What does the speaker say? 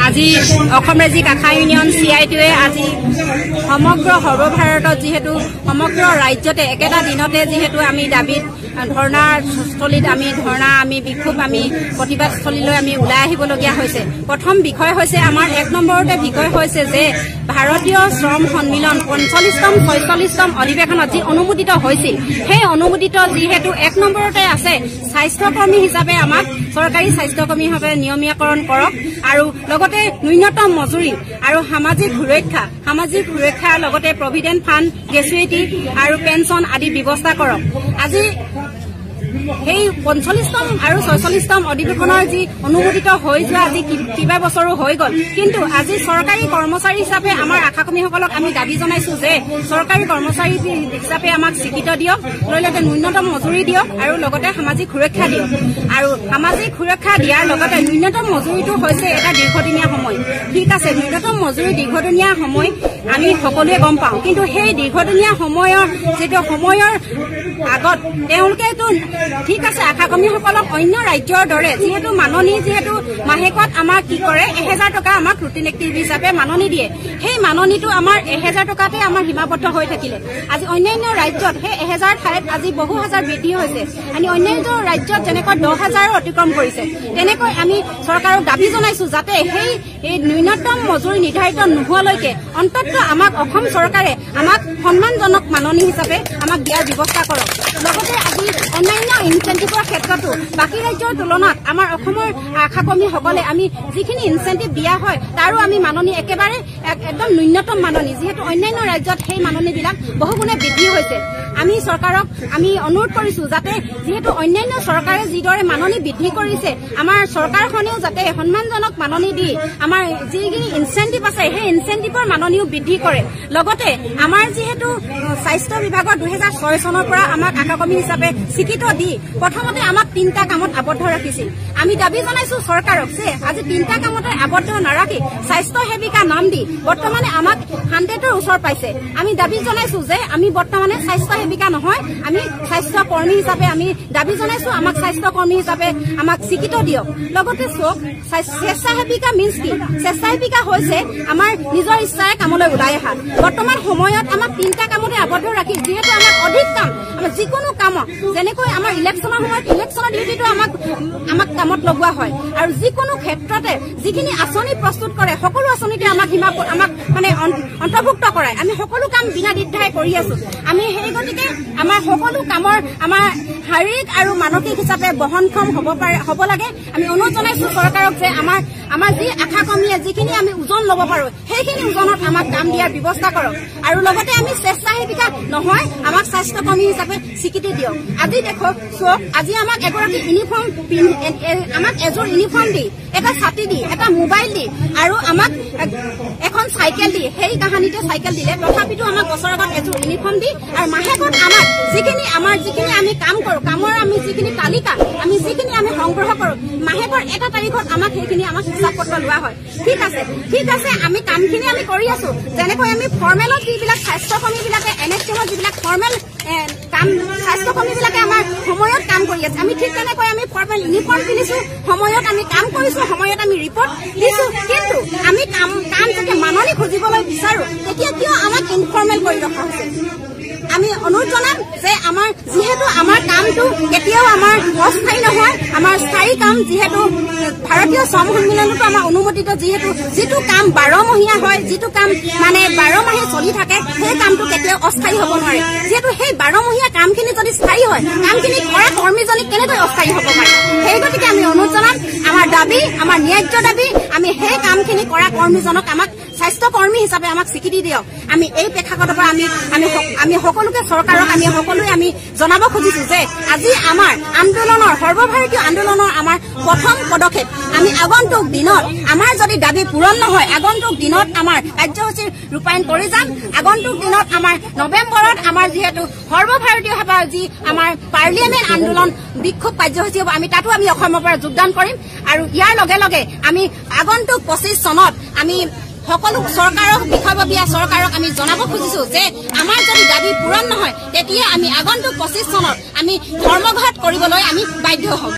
আজি অসম ৰাজ্যিক আশা ইউনিয়ন CITয়ে আজি সমগ্ৰ সৰ্বভাৰতত যেহেতু সমগ্ৰ ৰাজ্যতে একেটা দিনতে যেহেতু আমি দাবীত ধৰ্ণাস্থলীত আমি বিক্ষোভ আমি প্ৰতিবাদস্থলীলৈ আমি ওলাই আহিবলগীয়া হৈছে। প্ৰথম বিষয় হৈছে আমাৰ ১ নম্বৰতে বিষয় হৈছে যে ভাৰতীয় শ্ৰম সন্মিলন ৪৫তম ৪৬তম অধিৱেশনত যি অনুমোদিত হৈছিল সেই অনুমোদিত যিহেতু ১ নম্বৰতে আছে স্বাস্থ্যকৰ্মী হিচাপে আমাক চৰকাৰী স্বাস্থ্যকৰ্মী হিচাপে নিয়মীয়াকৰণ কৰক আৰু লগতে ন্যূনতম মজুৰি আৰু সামাজিক সুৰক্ষাৰ লগতে প্ৰভিডেণ্ট ফাণ্ড গ্ৰেচুইটি আৰু পেঞ্চন আদি ব্যৱস্থা কৰক। আজি সেই ৪৫তম আৰু ৪৬তম অধিৱেশনৰ যি অনুমোদিত হৈ যোৱা আজি কিবা বছৰো হৈ গ'ল, কিন্তু আজি চৰকাৰী কৰ্মচাৰী হিচাপে আমাৰ আশাকৰ্মীসকলক আমি দাবী জনাইছো যে চৰকাৰী কৰ্মচাৰী হিচাপে আমাক স্বীকৃতি দিয়ক, লগতে ন্যূনতম মজুৰি দিয়ক আৰু লগতে সামাজিক সুৰক্ষা দিয়ক। আৰু সামাজিক সুৰক্ষা দিয়াৰ লগতে ন্যূনতম মজুৰিটো হৈছে এটা দীৰ্ঘদিনীয়া সময়। ঠিক আছে, ন্যূনতম মজুৰি দীৰ্ঘদিনীয়া সময় আমি সকলোৱে গম পাওঁ, কিন্তু সেই দীৰ্ঘদিনীয়া সময়ৰ আগত তেওঁলোকেতো ঠিক আছে আশাকৰ্মীসকলক অন্য ৰাজ্যৰ দৰে যিহেতু মাননি যিহেতু মাহেকত আমাক কি কৰে ১০০০ টকা আমাক ৰুটিন এক্টিভ হিচাপে মাননি দিয়ে। সেই মাননিটো আমাৰ ১০০০ টকাতে আমাৰ সীমাবদ্ধ হৈ থাকিলে আজি অন্যান্য ৰাজ্যত সেই ১০০০ ঠাইত আজি বহু হাজাৰ বৃদ্ধি হৈছে। আমি অন্যান্য ৰাজ্যত যেনেকৈ ১০,০০০ অতিক্ৰম কৰিছে তেনেকৈ আমি চৰকাৰক দাবী জনাইছো যাতে সেই ন্যূনতম মজুৰি নিৰ্ধাৰিত নোহোৱালৈকে অন্ততঃ আমাক অসম চৰকাৰে আমাক সন্মানজনক মাননি হিচাপে আমাক দিয়াৰ ব্যৱস্থা কৰক। লগতে আজি অন্যান্য ইনচেন্টিভৰ ক্ষেত্ৰতো বাকী ৰাজ্যৰ তুলনাত আমাৰ অসমৰ আশাকৰ্মীসকলে আমি যিখিনি ইনচেন্টিভ দিয়া হয় তাৰো আমি মাননি একেবাৰে একদম ন্যূনতম মাননি, যিহেতু অন্যান্য ৰাজ্যত সেই মাননিবিলাক বহুগুণে বৃদ্ধি হৈছে। আমি চৰকাৰক আমি অনুৰোধ কৰিছো যাতে যিহেতু অন্যান্য চৰকাৰে যিদৰে মাননি বৃদ্ধি কৰিছে আমাৰ চৰকাৰখনেও যাতে সন্মানজনক মাননি দি আমাৰ যিখিনি ইনচেন্টিভ আছে সেই ইনচেন্টিভৰ মাননিও বৃদ্ধি কৰে। লগতে আমাৰ যিহেতু স্বাস্থ্য বিভাগৰ ২০০৬ চনৰ পৰা আমাক আশাকৰ্মী হিচাপে স্বীকৃত দি প্ৰথমতে আমাক ৩টা কামত আবদ্ধ ৰাখিছিল। আমি দাবী জনাইছো চৰকাৰক যে আজি 3টা কামতে আবদ্ধ নাৰাখি স্বাস্থ্য সেৱিকা নাম দি বৰ্তমানে আমাক 100ৰ ওচৰ পাইছে। আমি দাবী জনাইছো যে আমি বৰ্তমানে স্বাস্থ্য সেৱিকা নহয়, আমি স্বাস্থ্য কৰ্মী হিচাপে আমি দাবী জনাইছো আমাক স্বাস্থ্য কৰ্মী হিচাপে আমাক স্বীকৃত দিয়ক। লগতে চক স্বেচ্ছাসেৱিকা মিন্স কি? স্বেচ্ছাসেৱিকা হৈছে আমাৰ নিজৰ ইচ্ছাৰে কামলৈ ওলাই অহা। বৰ্তমান সময়ত আমাক 3টা কামতে আবদ্ধ ৰাখি যিহেতু আমাক অধিক কাম আমাৰ যিকোনো কামত যেনেকৈ আমাৰ ইলেকশ্যনৰ সময়ত ইলেকশ্যনৰ ডিউটিটো আমাক কামত লগোৱা হয় আৰু যিকোনো ক্ষেত্ৰতে যিখিনি আঁচনি প্ৰস্তুত কৰে সকলো আঁচনিতে আমাক মানে অন্তৰ্ভুক্ত কৰায়। আমি সকলো কাম বিনা দ্বিধাই কৰি আছো। আমি সেই গতিকে আমাৰ সকলো কামৰ আমাৰ শাৰীৰিক আৰু মানসিক হিচাপে বহনক্ষম হ'ব লাগে। আমি অনুৰোধ জনাইছো চৰকাৰক যে আমাৰ যি আশাকৰ্মীয়ে যিখিনি আমি ওজন ল'ব পাৰো সেইখিনি ওজনত আমাক কাম দিয়াৰ ব্যৱস্থা কৰক আৰু লগতে আমি স্বেচ্ছাসেৱিকা নহয় আমাক স্বাস্থ্যকৰ্মী হিচাপে স্বীকৃতি দিয়ক। আজি দেখক চক আজি আমাক এগৰাকী ইউনিফৰ্ম আমাক এযোৰ ইউনিফৰ্ম দি এটা ছাতি দি এটা মোবাইল দি আৰু আমাক এখন চাইকেল দি সেই কাহানিতে চাইকেল দিলে তথাপিতো আমাক বছৰত এযোৰ ইউনিফৰ্ম দি আৰু মাহেকত আমাক যিখিনি আমি কাম কৰো কামৰ আমি যিখিনি তালিকা আমি যিখিনি আমি সংগ্ৰহ কৰো মাহেকৰ এটা তাৰিখত আমাক সেইখিনি আমাক হিচাপ পত্ৰ লোৱা হয়। ঠিক আছে আমি কামখিনি আমি কৰি আছো। যেনেকৈ আমি ফৰ্মেলত যিবিলাক স্বাস্থ্যকৰ্মীবিলাকে NHM যিবিলাক ফৰ্মেল কাম স্বাস্থ্যকৰ্মীবিলাকে আমাৰ সময়ত কাম কৰি আছে আমি ঠিক তেনেকৈ আমি ফৰ্মেল ইউনিফৰ্ম পিন্ধিছো, সময়ত আমি কাম কৰিছো, সময়ত আমি ৰিপৰ্ট দিছো, কিন্তু আমি কাম যেতিয়া মাননি খুজিবলৈ বিচাৰো তেতিয়া কিয় আমাক ইনফৰ্মেল কৰি ৰখা হৈছে? আমি অনুৰোধ জনাম যে যিহেতু আমাৰ কামটো কেতিয়াও আমাৰ অস্থায়ী নহয়, আমাৰ স্থায়ী কাম যিহেতু ভাৰতীয় শ্ৰম সন্মিলনতো আমাৰ অনুমোদিত যিটো কাম 12মহীয়া হয়, যিটো কাম মানে 12 মাহে চলি থাকে সেই কামটো কেতিয়াও অস্থায়ী হ'ব নোৱাৰে। যিহেতু সেই 12মহীয়া কামখিনি যদি স্থায়ী হয় কামখিনি কৰা কৰ্মীজনী কেনেকৈ অস্থায়ী হ'ব পাৰে? সেই গতিকে আমি অনুৰোধ জনাম আমাৰ দাবী আমাৰ ন্যায্য দাবী আমি সেই কামখিনি কৰা কৰ্মীজনক আমাক স্বাস্থ্যকৰ্মী হিচাপে আমাক স্বীকৃতি দিয়ক। আমি এই প্ৰেক্ষাগতৰ পৰা আমি সকলোকে চৰকাৰক আমি সকলোৱে আমি জনাব খুজিছো যে আজি আমাৰ আন্দোলনৰ সৰ্বভাৰতীয় আন্দোলনৰ আমাৰ প্ৰথম পদক্ষেপ আমি আগন্তুক দিনত আমাৰ যদি দাবী পূৰণ নহয় আগন্তুক দিনত আমাৰ কাৰ্যসূচী ৰূপায়ণ কৰি যাম। আগন্তুক দিনত আমাৰ নৱেম্বৰত আমাৰ যিহেতু সৰ্বভাৰতীয়ভাৱে যি আমাৰ পাৰ্লিয়ামেণ্ট আন্দোলন বিক্ষোভ কাৰ্যসূচী হ'ব আমি তাতো আমি অসমৰ পৰা যোগদান কৰিম আৰু ইয়াৰ লগে লগে আমি আগন্তুক 25 চনত আমি সকলো চৰকাৰক বিষয়ববীয়া চৰকাৰক আমি জনাব খুজিছো যে আমাৰ যদি দাবী পূৰণ নহয় তেতিয়া আমি আগন্তুক 25 চনত আমি ধৰ্মঘট কৰিবলৈ আমি বাধ্য হ'ম।